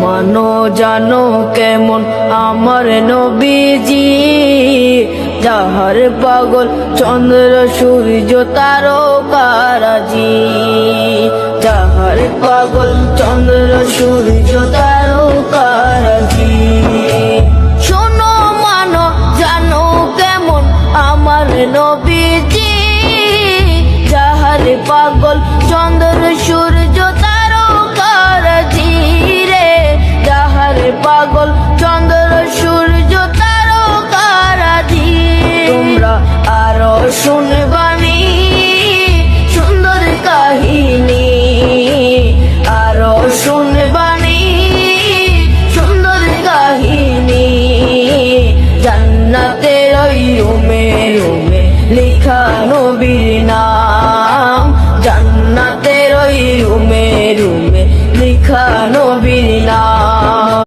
মানো জানো কেমন আমার নবীজি, যাহার পাগল চন্দ্র সূর্য তারকারাজি, যাহার পাগল চন্দ্র সূর্য তারকারাজি। শোনো মানো জানো কেমন আমার নবীজি, যাহার পাগল চন্দ্র সূর্য তারকারাজি রে, যাহার পাগল চন্দ্র সূর্য তারকারাজি। তোমরা আরো শুনবানি সুন্দর কাহিনী, আরো শুনবানি সুন্দর কাহিনী। জান্নাতের ওই রুমে রুমে লেখা নবীর নাম, জান্নাতের ওই রুমে রুমে লেখা নবীর নাম।